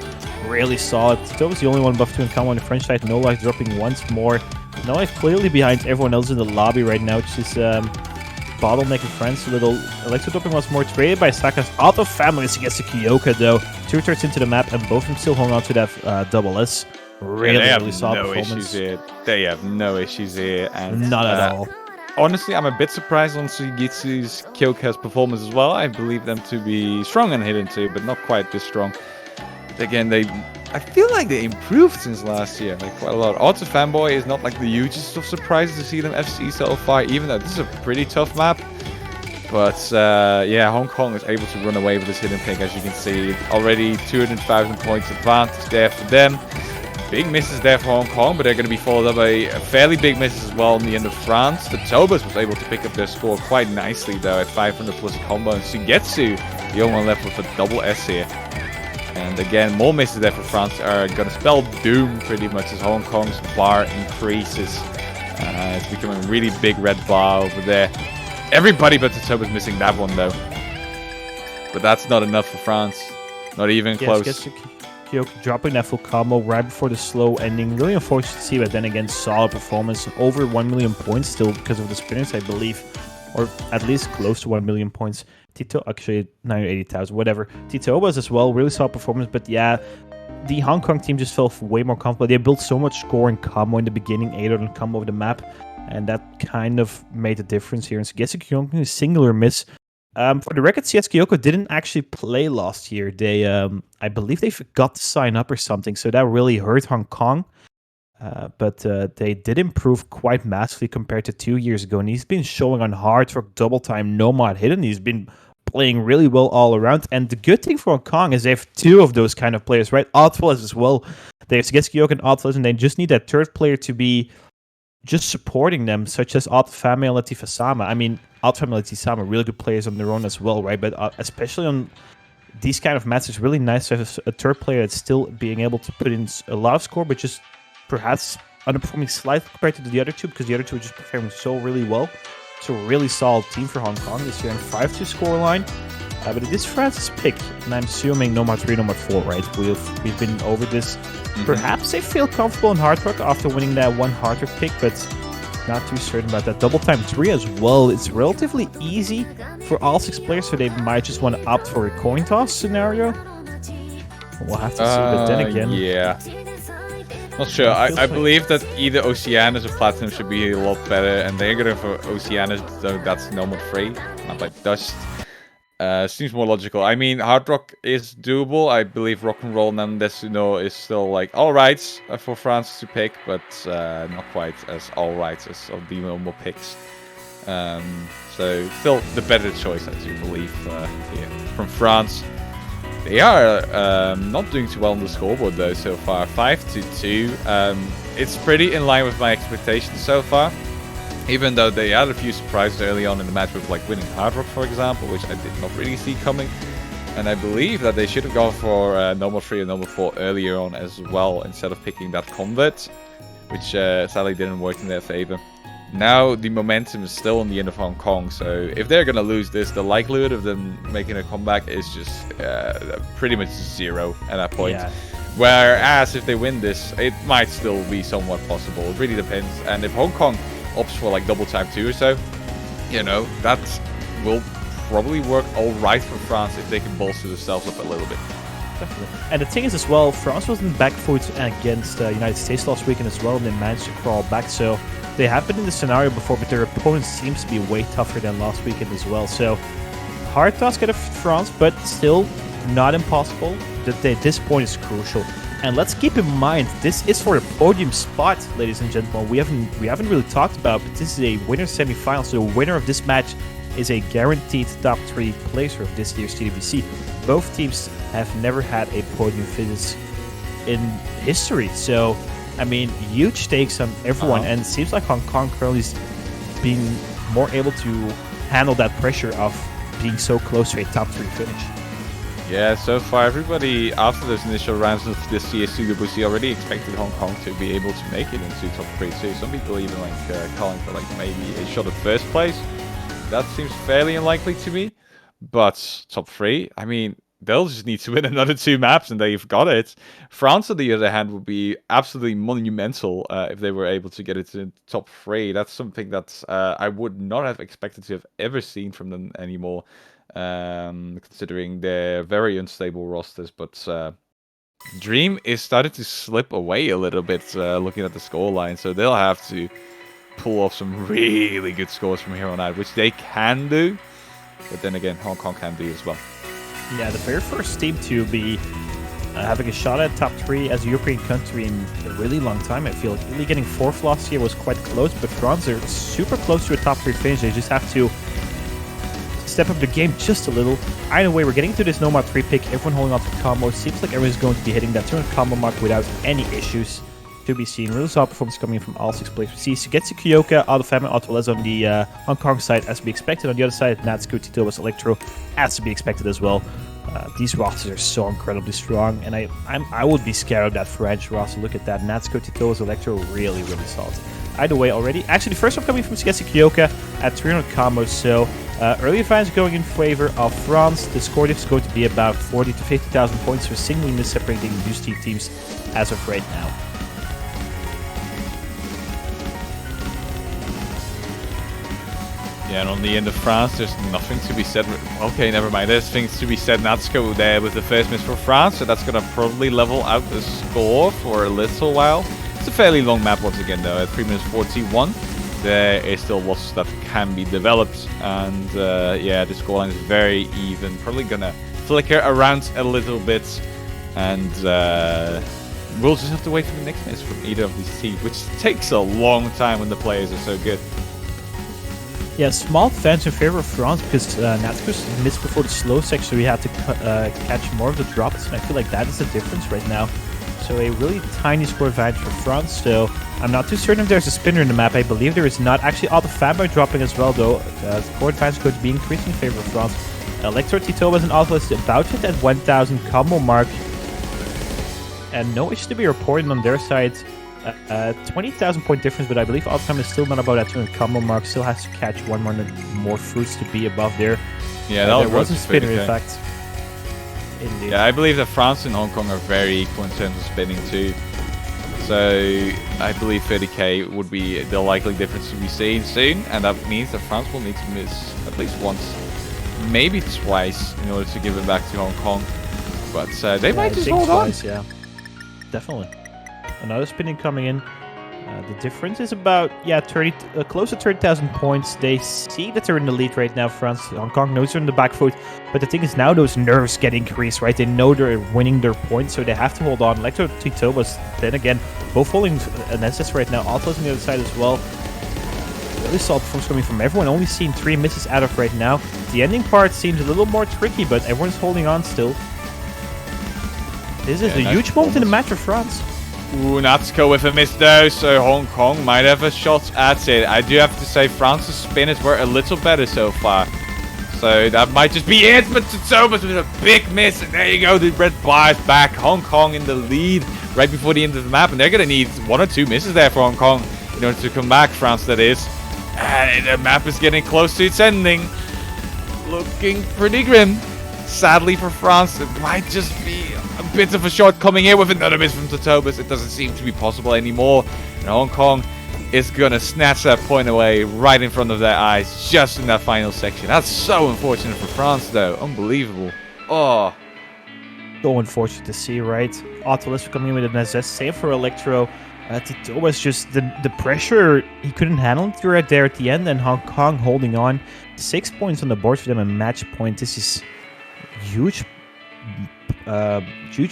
really solid. Titoba's the only one buff 2 and combo on the French side. No Life dropping once more. No Life clearly behind everyone else in the lobby right now, which is bottlenecking France a little. Electro dropping once more, traded by Sakanas. Auto Fanboy gets Kyoka though. 2 turns into the map, and both of them still hold on to that double S. Really solid performance. They have no issues here, and not at all. Honestly, I'm a bit surprised on Sugetsu's Kyoka's performance as well. I believe them to be strong and hidden too, but not quite this strong. Again, I feel like they improved since last year, like quite a lot. Auto Fanboy is not like the hugest of surprises to see them FC so far, even though this is a pretty tough map. But yeah, Hong Kong is able to run away with this hidden pick, as you can see. Already 200,000 points advantage there for them. Big misses there for Hong Kong, but they're going to be followed up by a fairly big misses as well in the end of France. The Tobas was able to pick up their score quite nicely though at 500 plus a combo. And Sugetsu, the only one left with a double S here. And again, more misses there for France are going to spell doom pretty much as Hong Kong's bar increases. It's becoming a really big red bar over there. Everybody but the Tobas missing that one though. But that's not enough for France. Not even close. Kyoka dropping that full combo right before the slow ending. Really unfortunate to see, but then again, solid performance. Over 1 million points still because of the spinners, I believe. Or at least close to 1 million points. Tito, actually, 980,000, whatever. Titobas as well, really solid performance. But yeah, the Hong Kong team just felt way more comfortable. They built so much score and combo in the beginning, 800 combo of the map. And that kind of made a difference here. And so Sugetsu Kyoka, a singular miss. For the record, CS Kyoko didn't actually play last year. They, I believe they forgot to sign up or something, so that really hurt Hong Kong. But they did improve quite massively compared to 2 years ago, and he's been showing on hard rock double time Nomad hidden. He's been playing really well all around, and the good thing for Hong Kong is they have 2 of those kind of players, right? Outflaws as well. They have CS Kyoko and Outflaws, and they just need that third player to be just supporting them, such as Outfame and Latif Sama. I mean, Outfame and Latif Sama, really good players on their own as well, right? But especially on these kind of matches, it's really nice to have a third player that's still being able to put in a lot of score, but just perhaps underperforming slightly compared to the other 2, because the other 2 are just performing so really well. So a really solid team for Hong Kong this year. And 5-2 scoreline. But it is France's pick, and I'm assuming no more 3, no more 4, right? We've been over this. Perhaps they feel comfortable in Hard Rock after winning that one Hard Rock pick, but not too certain about that. Double time 3 as well. It's relatively easy for all 6 players, so they might just want to opt for a coin toss scenario. We'll have to see, but then again... Yeah. Not sure. I believe that either Oceanus or Platinum should be a lot better, and they're going for Oceanus, so that's normal 3, not like Dust. Seems more logical. I mean, Hard Rock is doable. I believe Rock and Roll Nandesino is still like alright for France to pick, but not quite as alright as of the normal picks. So still the better choice, I do believe, here from France. They are not doing too well on the scoreboard though so far. 5-2. It's pretty in line with my expectations so far. Even though they had a few surprises early on in the match with like winning Hard Rock, for example, which I did not really see coming. And I believe that they should have gone for normal 3 and normal 4 earlier on as well, instead of picking that Convert, which sadly didn't work in their favor. Now the momentum is still on the end of Hong Kong, so if they're going to lose this, the likelihood of them making a comeback is just pretty much 0 at that point. Yeah. Whereas if they win this, it might still be somewhat possible. It really depends. And if Hong Kong opts for like double time 2 or so, you know, that will probably work alright for France if they can bolster themselves up a little bit. Definitely. And the thing is as well, France was in back foot against the United States last weekend as well, and they managed to crawl back, so they have been in this scenario before, but their opponent seems to be way tougher than last weekend as well. So hard task out of France, but still not impossible. This point is crucial. And let's keep in mind, this is for a podium spot, ladies and gentlemen. We haven't really talked about, but this is a winner semi-final. So the winner of this match is a guaranteed top 3 placer of this year's TWC. Both teams have never had a podium finish in history. So, I mean, huge stakes on everyone. And it seems like Hong Kong currently is being more able to handle that pressure of being so close to a top 3 finish. Yeah, so far everybody after those initial rounds of this CSCWC already expected Hong Kong to be able to make it into top 3 too. Some people even like calling for like maybe a shot at first place. That seems fairly unlikely to me. But top 3, I mean, they'll just need to win another 2 maps and they've got it. France, on the other hand, would be absolutely monumental if they were able to get it to top 3. That's something that I would not have expected to have ever seen from them anymore. Considering their very unstable rosters, but Dream is starting to slip away a little bit looking at the scoreline, so they'll have to pull off some really good scores from here on out, which they can do, but then again, Hong Kong can do as well. Yeah, the very first team to be having a shot at top 3 as a European country in a really long time. I feel like really getting 4th last year was quite close, but France are super close to a top 3 finish. They just have to step up the game just a little. Either way, we're getting to this Nomad 3 pick. Everyone holding on to combo. Seems like everyone's going to be hitting that 200 combo mark without any issues to be seen. Really solid performance coming from all 6 players. We see Sugetsu Kyoka, Autofam, Autoles on the Hong Kong side as to be expected. On the other side, Natsuko, Tito's Electro as to be expected as well. These rosters are so incredibly strong, and I would be scared of that French roster. Look at that. Natsuko, Tito's Electro, really, really solid. Either way already. Actually, the first one coming from Sugetsu Kyoka at 300 combos, so early advance going in favor of France. The score diff is going to be about 40 to 50,000 points, so singly mis-separating these 2 teams as of right now. Yeah, and on the end of France, there's nothing to be said. Okay, never mind. There's things to be said. Natsuko there with the first miss for France, so that's going to probably level out the score for a little while. It's a fairly long map once again, though. At 3 minutes 41, there is still lots that can be developed. And yeah, the scoreline is very even. Probably going to flicker around a little bit. And we'll just have to wait for the next miss from either of these teams, which takes a long time when the players are so good. Yeah, small advantage in favor of France because Natsuko's missed before the slow section, so we had to catch more of the drops, and I feel like that is the difference right now. So a really tiny score advantage for France, so I'm not too certain if there's a spinner in the map. I believe there is not. Actually, Autofam dropping as well, though. Score advantage is going to be increasing in favor of France. Electro, Tito's and Autolus about it at 1,000 combo mark. And no issue to be reported on their side. 20,000 point difference, but I believe Autofam is still not about that 200 combo mark. Still has to catch one more fruits to be above there. Yeah, that there was a spinner, in okay. fact. Indeed. Yeah, I believe that France and Hong Kong are very equal in terms of spinning too. So I believe 30k would be the likely difference to be seen soon, and that means that France will need to miss at least once, maybe twice, in order to give it back to Hong Kong. But they might just hold twice, on. Yeah, definitely. Another spinning coming in. The difference is about, 30, close to 30,000 points. They see that they're in the lead right now, France. Hong Kong knows they're in the back foot. But the thing is, now those nerves get increased, right? They know they're winning their points, so they have to hold on. Electro Tito was, then again, both holding an SS right now. Alto's on the other side as well. Really solid performance coming from everyone. Only seeing 3 misses out of right now. The ending part seems a little more tricky, but everyone's holding on still. This is a huge moment in the match for France. Ooh, Natsuko with a miss though, so Hong Kong might have a shot at it. I do have to say France's spinners were a little better so far. So that might just be it, but Tsubas with a big miss, and there you go, the red bar is back. Hong Kong in the lead right before the end of the map, and they're going to need 1 or 2 misses there for Hong Kong in order to come back, France that is. And the map is getting close to its ending. Looking pretty grim. Sadly for France, it might just be a bit of a shortcoming here with another miss from Totobas. It doesn't seem to be possible anymore. And Hong Kong is going to snatch that point away right in front of their eyes, just in that final section. That's so unfortunate for France, though. Unbelievable. Oh. So unfortunate to see, right? Autolus coming in with an SS, save for Electro. Tito was just the pressure he couldn't handle right there at the end, and Hong Kong holding on. 6 points on the board for them, a match point. This is huge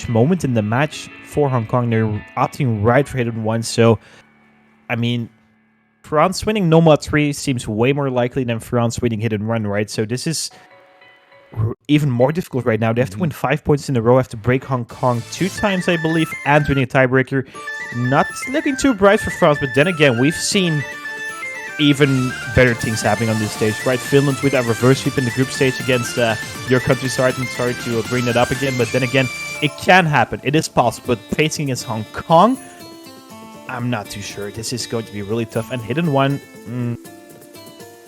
moment in the match for Hong Kong. They're opting right for hit and one. So, I mean, France winning Nomad 3 seems way more likely than France winning hit and run, right? So this is even more difficult right now. They have to win 5 points in a row, have to break Hong Kong 2 times, I believe, and winning a tiebreaker. Not looking too bright for France, but then again, we've seen even better things happening on this stage, right? Finland with a reverse sweep in the group stage against your country. Sorry to bring that up again, but then again, it can happen. It is possible, but facing against Hong Kong, I'm not too sure. This is going to be really tough. And hidden one,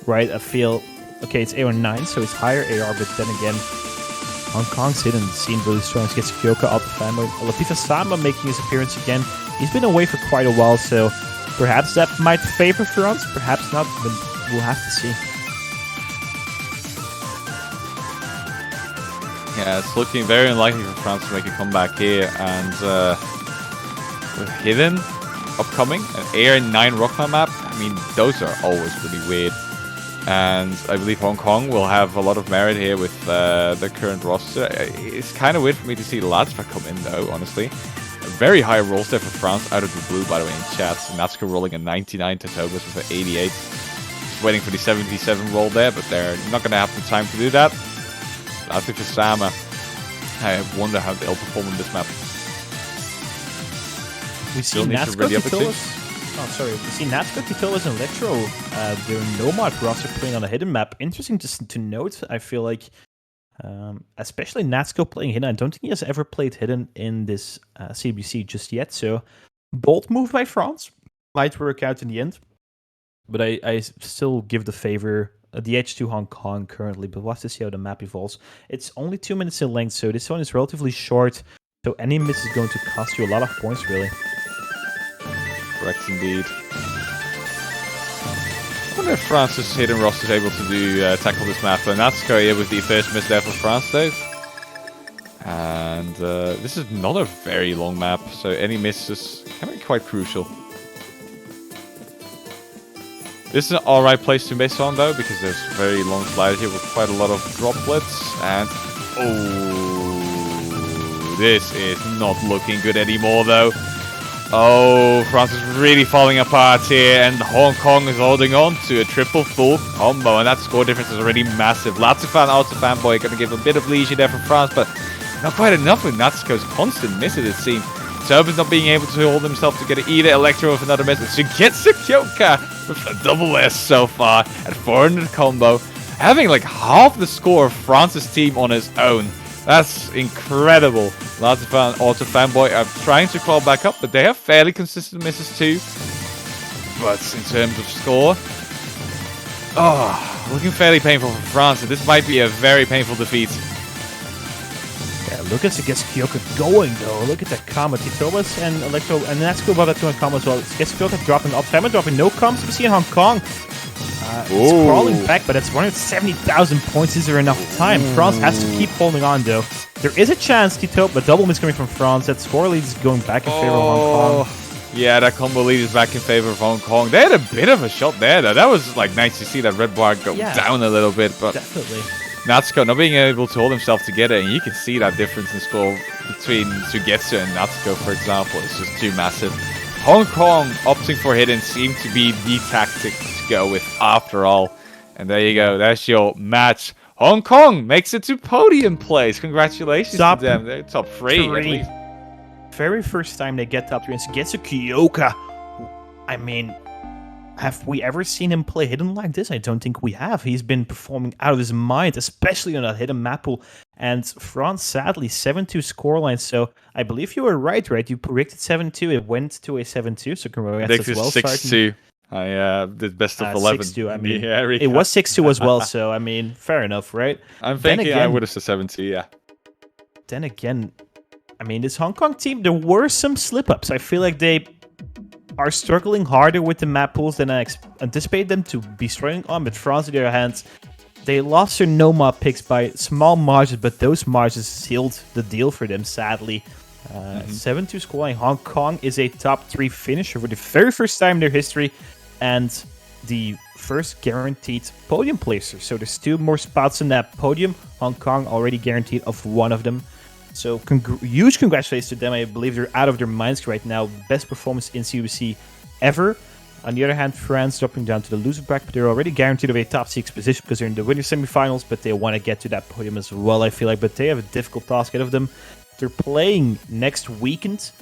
right? I feel okay. It's AR9, so it's higher AR, but then again, Hong Kong's hidden seemed really strong against Kyoka, Alpha Fanboy. Latifa Sama making his appearance again. He's been away for quite a while, so perhaps that might favor France, perhaps not, but we'll have to see. Yeah, it's looking very unlikely for France to make a comeback here, and with Hidden upcoming, an AR9 Rockman map, I mean, those are always pretty weird. And I believe Hong Kong will have a lot of merit here with the current roster. It's kind of weird for me to see Latsva come in, though, honestly. Very high rolls there for France, out of the blue, by the way, in chat. Natsuko rolling a 99, Totobas with an 88. Just waiting for the 77 roll there, but they're not going to have the time to do that. Latifa Sama, I wonder how they'll perform on this map. We see Natsuko Titolas. Oh, sorry. We see Natsuko Titolas and Electro doing Nomad roster playing on a hidden map. Interesting to note. I feel like, especially Natsuko playing hidden. I don't think he has ever played hidden in this CBC just yet. So, bold move by France. Might work out in the end. But I still give the favor the edge to Hong Kong currently. But we'll have to see how the map evolves. It's only 2 minutes in length, so this one is relatively short. So any miss is going to cost you a lot of points, really. Correct indeed. I wonder if France's hidden roster is able to tackle this map. And Natsuko here with the first miss there for France, though. And this is not a very long map, so any misses can be quite crucial. This is an alright place to miss on, though, because there's very long sliders here with quite a lot of droplets. And oh, this is not looking good anymore, though. Oh, France is really falling apart here, and Hong Kong is holding on to a triple full combo, and that score difference is already massive. Latsva and Alpha Fanboy are going to give a bit of leisure there for France, but not quite enough with Natsuko's constant misses, it seems. Tobin's not being able to hold himself together either. Electro with another miss. Shigetsu Kyoka with a double S so far at 400 combo, having like half the score of France's team on his own. That's incredible. Latsva and Alpha Fanboy are trying to claw back up, but they have fairly consistent misses too. But in terms of score, Oh, looking fairly painful for France. This might be a very painful defeat. Yeah, Lucas gets Kyoka going though. Look at that combo. Titobas and Electro, and that's go above that 2 combo as well. Gets Kyoka dropping off. Timer dropping no combos. We see in Hong Kong. It's crawling back, but it's 170,000 points. Is there enough time? France has to keep holding on though. There is a chance, Tito, but double miss coming from France. That score lead is going back in favor of Hong Kong. Yeah, that combo lead is back in favor of Hong Kong. They had a bit of a shot there, though. That was like nice to see that red bar go down a little bit, but definitely. Natsuko not being able to hold himself together, and you can see that difference in score between Sugetsu and Natsuko, for example. It's just too massive. Hong Kong opting for hidden seemed to be the tactic to go with after all. And there you go. That's your match. Hong Kong makes it to podium place. Congratulations to them. They're top 3 at least. Very first time they get top 3 and gets a Kyoka. I mean, have we ever seen him play hidden like this? I don't think we have. He's been performing out of his mind, especially on that hidden map pool. And France, sadly, 7-2 scoreline. So I believe you were right? You predicted 7-2. It went to a 7-2. So congrats as well. 6-2. I did best of 11. 6-2. I mean, it was 6-2 as well. So I mean, fair enough, right? I'm thinking I would have said 7-2. Yeah. Then again, I mean, this Hong Kong team, there were some slip-ups. I feel like they are struggling harder with the map pools than I anticipated them to be struggling on. But France, on the other hand, they lost their no-mob picks by small margins, but those margins sealed the deal for them, sadly. 7-2 scoreline. Hong Kong is a top 3 finisher for the very first time in their history, and the first guaranteed podium placer. So there's 2 more spots in that podium. Hong Kong already guaranteed of 1 of them. So huge congratulations to them. I believe they're out of their minds right now. Best performance in CWC ever. On the other hand, France dropping down to the loser bracket, but they're already guaranteed of a top 6 position because they're in the winner semifinals, but they want to get to that podium as well, I feel like. But they have a difficult task ahead of them. They're playing next weekend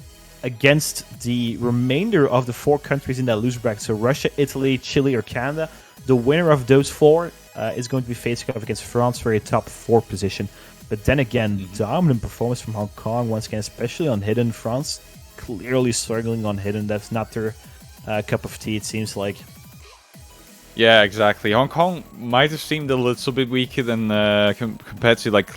against the remainder of the 4 countries in that loser bracket. So Russia, Italy, Chile, or Canada. The winner of those 4 is going to be facing off against France for a top 4 position. But then again, dominant performance from Hong Kong once again, especially on hidden. France clearly struggling on hidden. That's not their cup of tea, it seems like. Yeah, exactly. Hong Kong might have seemed a little bit weaker than compared to like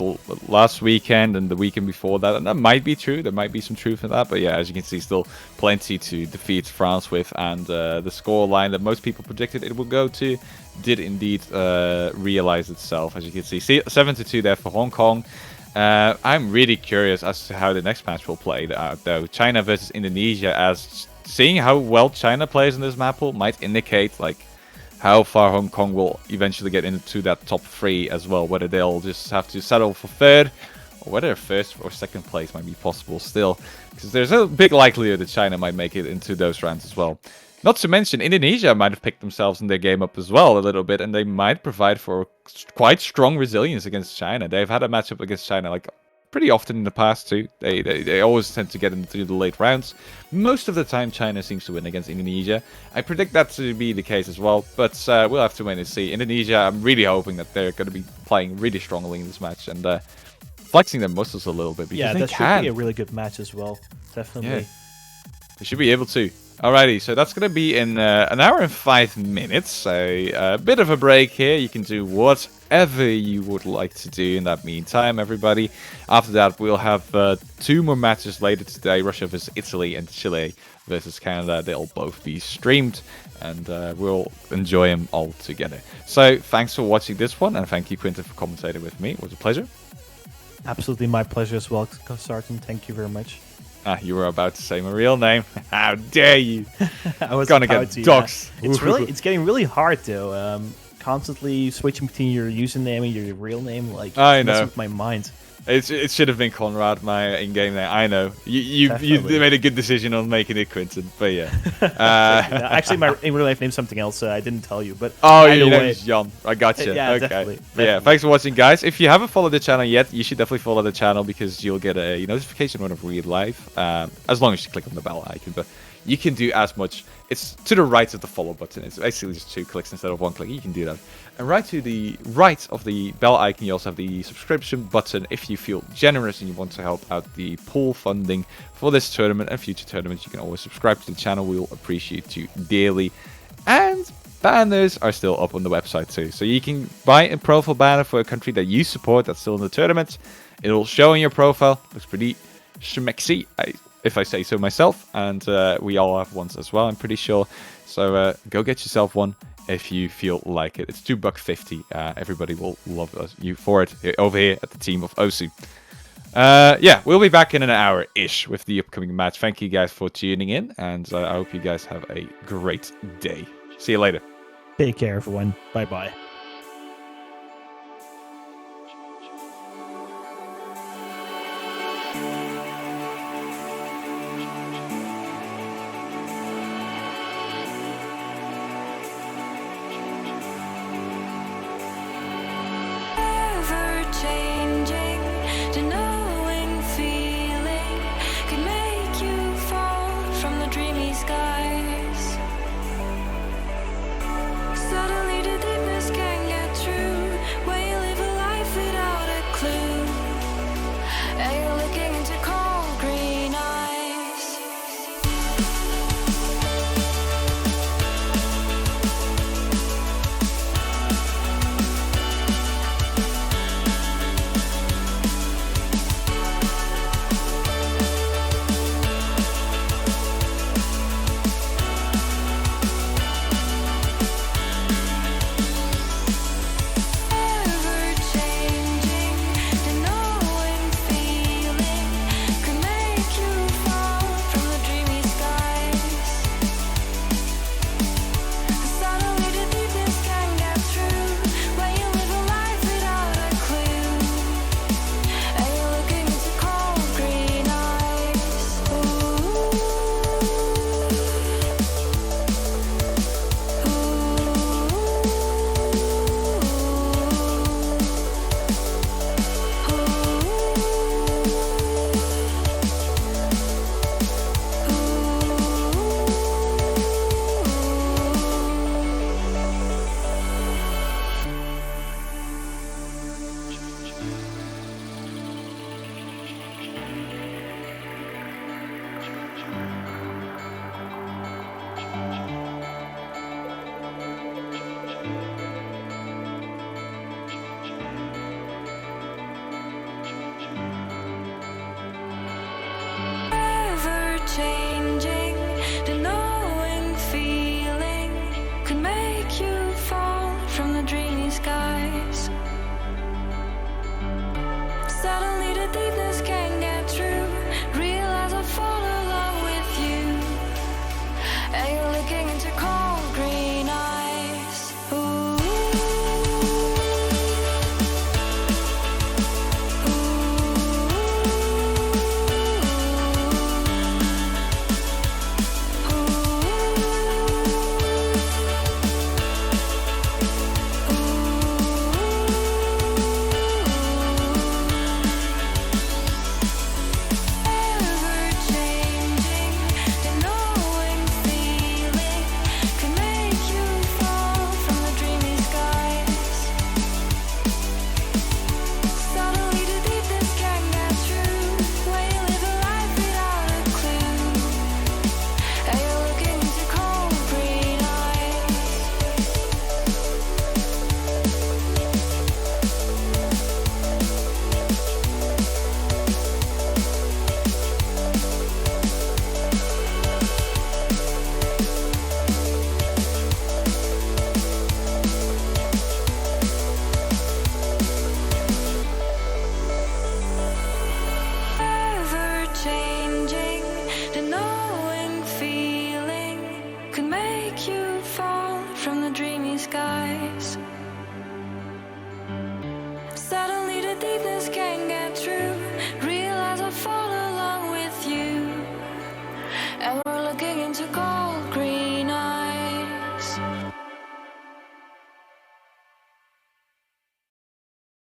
last weekend and the weekend before that. And that might be true. There might be some truth in that. But yeah, as you can see, still plenty to defeat France with. And the score line that most people predicted it would go to did indeed realize itself. As you can see, 7-2 there for Hong Kong. I'm really curious as to how the next match will play out, though. China versus Indonesia, as seeing how well China plays in this map pool might indicate like how far Hong Kong will eventually get into that top 3 as well. Whether they'll just have to settle for 3rd, or whether 1st or 2nd place might be possible still. Because there's a big likelihood that China might make it into those rounds as well. Not to mention, Indonesia might have picked themselves in their game up as well a little bit, and they might provide for quite strong resilience against China. They've had a matchup against China like pretty often in the past too. They always tend to get into the late rounds. Most of the time, China seems to win against Indonesia. I predict that to be the case as well, but we'll have to wait and see. Indonesia, I'm really hoping that they're going to be playing really strongly in this match and flexing their muscles a little bit. Because that should be a really good match as well. Definitely. Yeah. They should be able to. Alrighty, so that's going to be in an hour and 5 minutes. A bit of a break here. You can do whatever you would like to do in that meantime, everybody. After that, we'll have 2 more matches later today. Russia versus Italy and Chile versus Canada. They'll both be streamed, and we'll enjoy them all together. So thanks for watching this one, and thank you, Quinten, for commentating with me. It was a pleasure. Absolutely my pleasure as well, Sergeant. Thank you very much. You were about to say my real name. How dare you? I was gonna get doxxed. Yeah. It's getting really hard though. Constantly switching between your username and your real name, like I know. With my mind. It should have been Conrad, my in-game name. I know. You made a good decision on making it Quinten, but yeah. Actually, my in real life name's something else. I didn't tell you, but your name's Jon. I gotcha. Yeah, okay. definitely. Yeah, thanks for watching, guys. If you haven't followed the channel yet, you should definitely follow the channel because you'll get a notification when we're live. As long as you click on the bell icon, but you can do as much. It's to the right of the follow button. It's basically just 2 clicks instead of 1 click. You can do that. And right to the right of the bell icon, you also have the subscription button. If you feel generous and you want to help out the pool funding for this tournament and future tournaments, you can always subscribe to the channel. We'll appreciate you dearly. And banners are still up on the website too. So you can buy a profile banner for a country that you support that's still in the tournament. It'll show in your profile. Looks pretty schmexy, if I say so myself. And we all have ones as well, I'm pretty sure. So go get yourself one if you feel like it. It's $2.50. Everybody will love you for it over here at the team of Osu. Yeah, we'll be back in an hour-ish with the upcoming match. Thank you guys for tuning in, and I hope you guys have a great day. See you later. Take care, everyone. Bye-bye. Suddenly the deepness can't get through. Realize I fall alone.